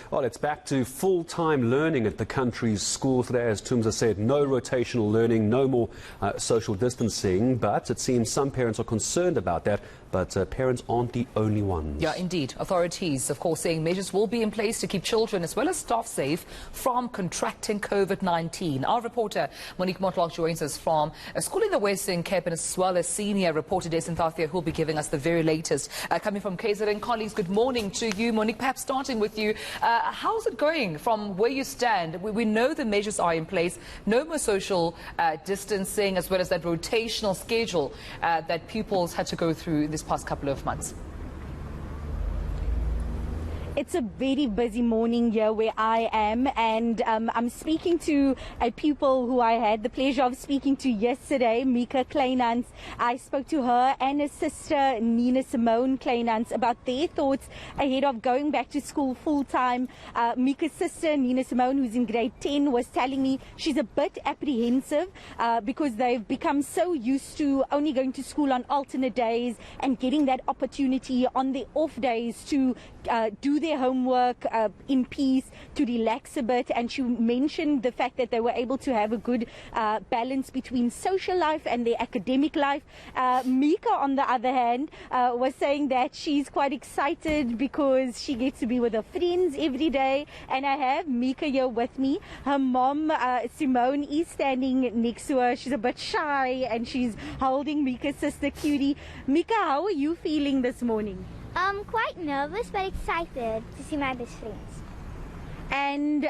Well, it's back to full-time learning at the country's schools today. As Tumza said, no rotational learning, no more social distancing. But it seems some parents are concerned about that. But parents aren't the only ones. Yeah, indeed. Authorities, of course, saying measures will be in place to keep children as well as staff safe from contracting COVID-19. Our reporter, Monique Mortlock, joins us from a school in the Western Cape, and as well as senior reporter Dasen Thathiah, who will be giving us the very latest. Coming from KZN, colleagues, good morning to you. Monique, perhaps starting with you. How's it going from where you stand? We know the measures are in place. No more social distancing, as well as that rotational schedule that pupils had to go through this past couple of months. It's a very busy morning here where I am, and I'm speaking to a pupil who I had the pleasure of speaking to yesterday, Mika Kleinans. I spoke to her and her sister, Nina Simone Kleinans, about their thoughts ahead of going back to school full-time. Mika's sister, Nina Simone, who's in grade 10, was telling me she's a bit apprehensive because they've become so used to only going to school on alternate days and getting that opportunity on their off days to do their homework in peace, to relax a bit. And she mentioned the fact that they were able to have a good balance between social life and their academic life. Mika, on the other hand, was saying that she's quite excited because she gets to be with her friends every day. And I have Mika here with me. Her mom, Simone, is standing next to her. She's a bit shy and she's holding Mika's sister, Cutie. Mika, how are you feeling this morning? Quite nervous but excited to see my best friends. And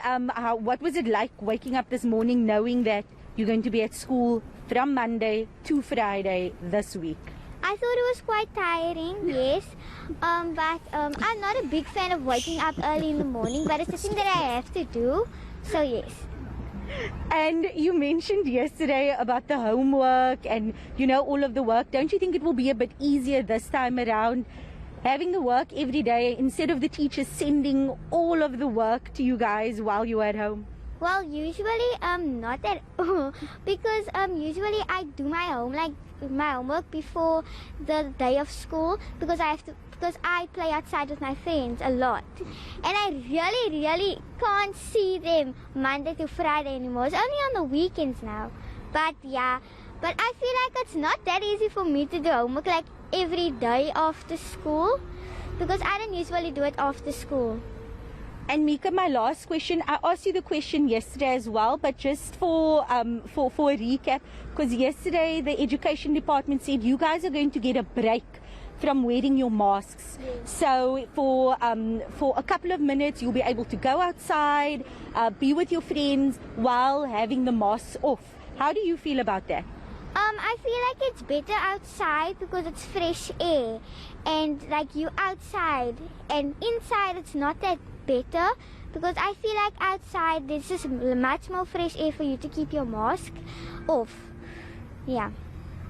what was it like waking up this morning knowing that you're going to be at school from Monday to Friday this week? I thought it was quite tiring, yes, but I'm not a big fan of waking up early in the morning, but it's a thing that I have to do, so yes. And you mentioned yesterday about the homework and, you know, all of the work. Don't you think it will be a bit easier this time around, having the work every day instead of the teachers sending all of the work to you guys while you're at home? Well, usually not at all, because usually I do my homework before the day of school, because I play outside with my friends a lot, and I really can't see them Monday to Friday anymore. It's only on the weekends now. But yeah, but I feel like it's not that easy for me to do homework like every day after school, because I don't usually do it after school. And Mika, my last question, I asked you the question yesterday as well, but just for a recap, because yesterday the education department said you guys are going to get a break from wearing your masks. Yes. So for a couple of minutes you'll be able to go outside, be with your friends while having the masks off. How do you feel about that? I feel like it's better outside because it's fresh air, and like you outside, and inside it's not that better, because I feel like outside there's just much more fresh air for you to keep your mask off. Yeah.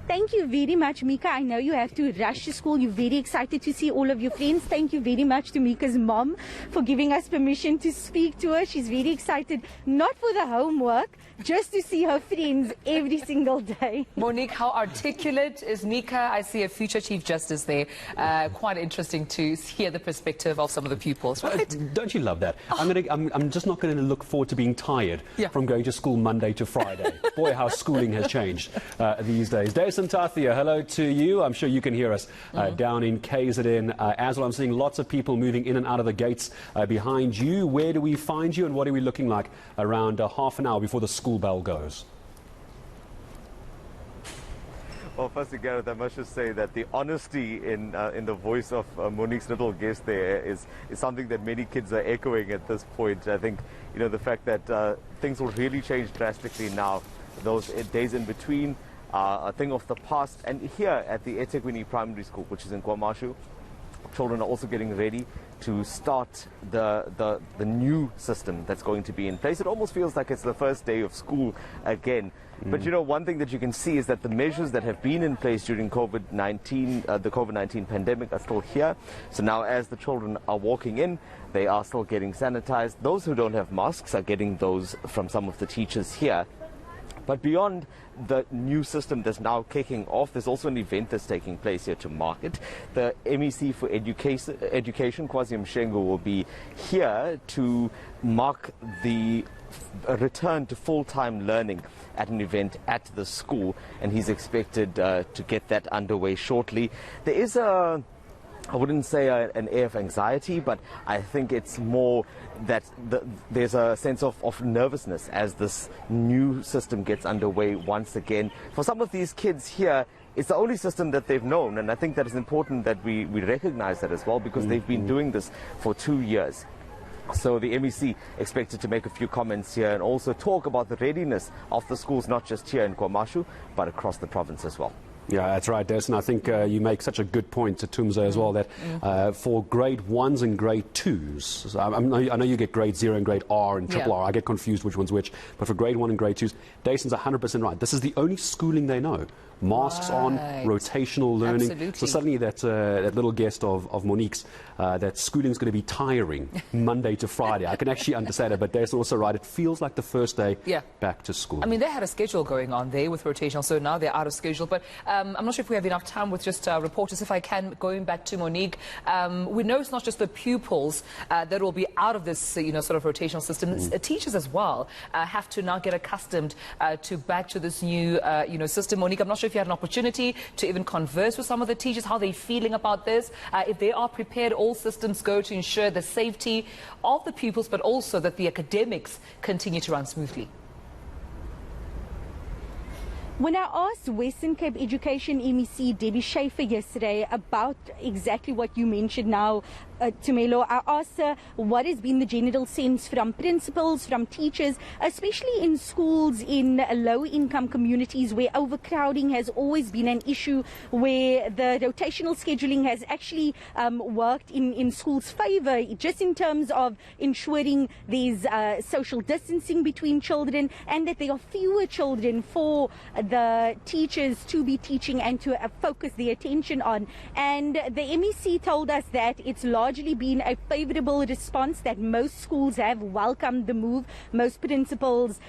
Thank you very much, Mika. I know you have to rush to school. You're very excited to see all of your friends. Thank you very much to Mika's mom for giving us permission to speak to her. She's very excited, not for the homework, just to see her friends every single day. Monique, how articulate is Mika? I see a future Chief Justice there. Quite interesting to hear the perspective of some of the pupils, right? Don't you love that? I'm just not going to look forward to being tired from going to school Monday to Friday. Boy, how schooling has changed these days. Dasen Thathiah, hello to you. I'm sure you can hear us down in KZN as well. I'm seeing lots of people moving in and out of the gates behind you. Where do we find you and what are we looking like around half an hour before the school bell goes? Well, firstly, Gareth, I must just say that the honesty in the voice of Monique's little guest there is something that many kids are echoing at this point. I think, you know, the fact that things will really change drastically now. Those days in between are a thing of the past. And here at the eThekwini Primary School, which is in KwaMashu, children are also getting ready to start the new system that's going to be in place. It almost feels like it's the first day of school again. But you know, one thing that you can see is that the measures that have been in place during COVID-19, the COVID-19 pandemic, are still here. So now as the children are walking in, they are still getting sanitized. Those who don't have masks are getting those from some of the teachers here. But beyond the new system that's now kicking off, there's also an event that's taking place here to mark it. The MEC for Education, Kwasi Mshengu, will be here to mark the return to full-time learning at an event at the school, and he's expected to get that underway shortly. There is I wouldn't say an air of anxiety, but I think it's more that there's a sense of nervousness as this new system gets underway once again. For some of these kids here, it's the only system that they've known, and I think that it's important that we recognize that as well, because they've been doing this for 2 years. So the MEC expected to make a few comments here and also talk about the readiness of the schools, not just here in KwaMashu, but across the province as well. Yeah, that's right, Dasen. I think you make such a good point to Tumza as well, that for grade 1s and grade 2s, I know you get grade 0 and grade R and triple R. I get confused which one's which. But for grade 1 and grade 2s, Dasen's 100% right. This is the only schooling they know. Masks on, rotational learning. Absolutely. So suddenly that little guest of Monique's, that schooling's going to be tiring Monday to Friday. I can actually understand it, but Dasen also right. It feels like the first day back to school. I mean, they had a schedule going on there with rotational, so now they're out of schedule. But I'm not sure if we have enough time with just reporters. If I can, going back to Monique, we know it's not just the pupils that will be out of this, sort of rotational system. Teachers as well have to now get accustomed back to this new, system. Monique, I'm not sure if you had an opportunity to even converse with some of the teachers, how they're feeling about this, if they are prepared. All systems go to ensure the safety of the pupils, but also that the academics continue to run smoothly. When I asked Western Cape Education MEC Debbie Schaefer yesterday about exactly what you mentioned now, Tumelo, I asked her what has been the general sense from principals, from teachers, especially in schools in low-income communities where overcrowding has always been an issue, where the rotational scheduling has actually worked in schools' favour, just in terms of ensuring there's social distancing between children and that there are fewer children for the teachers to be teaching and to focus their attention on. And the MEC told us that it's largely been a favourable response, that most schools have welcomed the move, most principals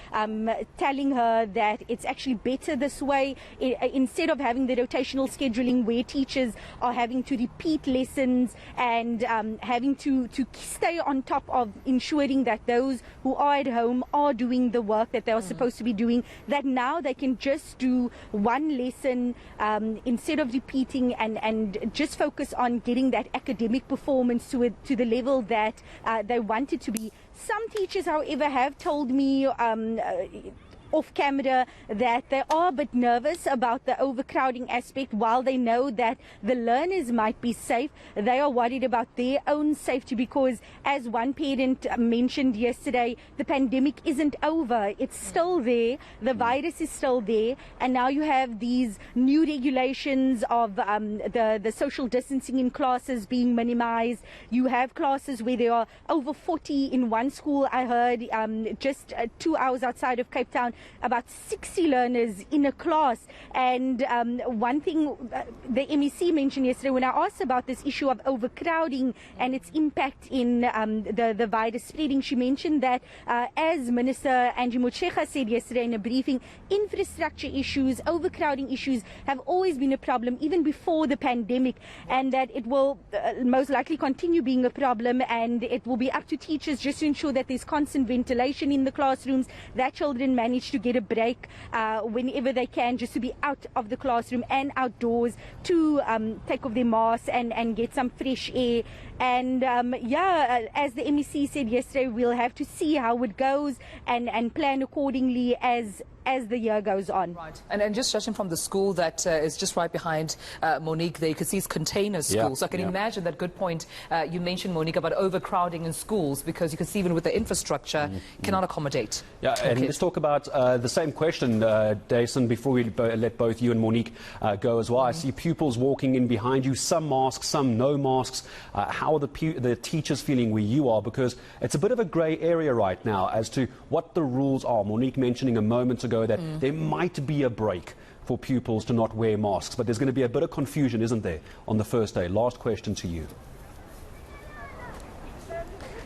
telling her that it's actually better this way, instead of having the rotational scheduling where teachers are having to repeat lessons and having to stay on top of ensuring that those who are at home are doing the work that they are supposed to be doing, that now they can just do one lesson instead of repeating, and just focus on getting that academic performance to the level that they want it to be. Some teachers, however, have told me off camera that they are a bit nervous about the overcrowding aspect. While they know that the learners might be safe, they are worried about their own safety, because as one parent mentioned yesterday, the pandemic isn't over. It's still there. The virus is still there. And now you have these new regulations of the social distancing in classes being minimized. You have classes where there are over 40 in one school. I heard just 2 hours outside of Cape Town, about 60 learners in a class. And one thing the MEC mentioned yesterday, when I asked about this issue of overcrowding and its impact in the virus spreading, she mentioned that as Minister Angie Motshekga said yesterday in a briefing, infrastructure issues, overcrowding issues have always been a problem even before the pandemic, and that it will most likely continue being a problem, and it will be up to teachers just to ensure that there's constant ventilation in the classrooms, that children manage to get a break whenever they can, just to be out of the classroom and outdoors, to take off their masks and get some fresh air. And as the MEC said yesterday, we'll have to see how it goes and plan accordingly as the year goes on. Right. And just judging from the school that is just right behind Monique there, you can see it's container school. So I can imagine that good point you mentioned, Monique, about overcrowding in schools, because you can see even with the infrastructure, cannot accommodate. Yeah, and let's talk about the same question, Dasen, before we let both you and Monique go as well. I see pupils walking in behind you, some masks, some no masks. How are the teachers feeling where you are? Because it's a bit of a grey area right now as to what the rules are. Monique mentioning a moment ago that there might be a break for pupils to not wear masks, but there's going to be a bit of confusion, isn't there, on the first day? Last question to you.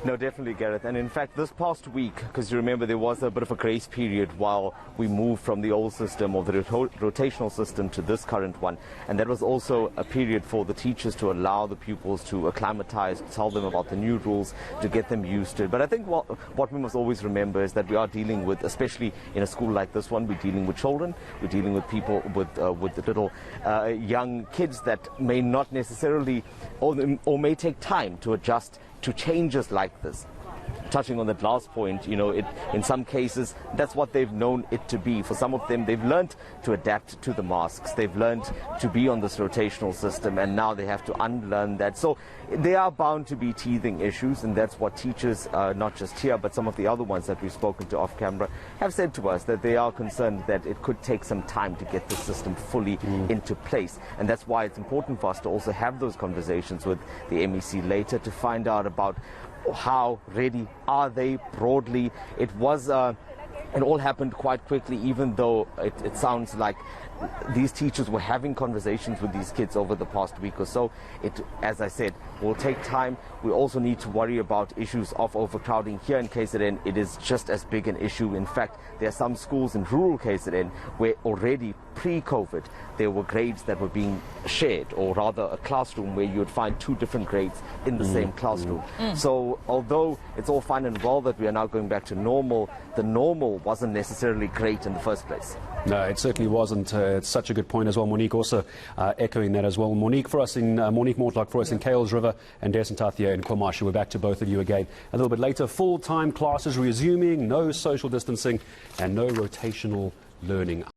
No, definitely, Gareth. And in fact, this past week, because you remember there was a bit of a grace period while we moved from the old system or the rotational system to this current one. And that was also a period for the teachers to allow the pupils to acclimatize, tell them about the new rules, to get them used to it. But I think what we must always remember is that we are dealing with, especially in a school like this one, we're dealing with children, we're dealing with people with little young kids that may not necessarily or may take time to adjust to changes like this. Touching on that last point, you know, in some cases, that's what they've known it to be. For some of them, they've learned to adapt to the masks. They've learned to be on this rotational system, and now they have to unlearn that. So there are bound to be teething issues, and that's what teachers, not just here, but some of the other ones that we've spoken to off camera, have said to us, that they are concerned that it could take some time to get the system fully into place. And that's why it's important for us to also have those conversations with the MEC later to find out about how ready are they broadly. It all happened quite quickly, even though it sounds like these teachers were having conversations with these kids over the past week or so. It, as I said, will take time. We also need to worry about issues of overcrowding. Here in KZN, it is just as big an issue. In fact, there are some schools in rural KZN where already pre-COVID there were grades that were being shared, or rather a classroom where you would find two different grades in the same classroom. So although it's all fine and well that we are now going back to normal, the normal wasn't necessarily great in the first place. No, it certainly wasn't. It's such a good point as well. Monique also echoing that as well. Monique Mortlock for us in Kales River, and Dasen Thathiah in KwaMashu. We're back to both of you again a little bit later. Full-time classes resuming, no social distancing and no rotational learning.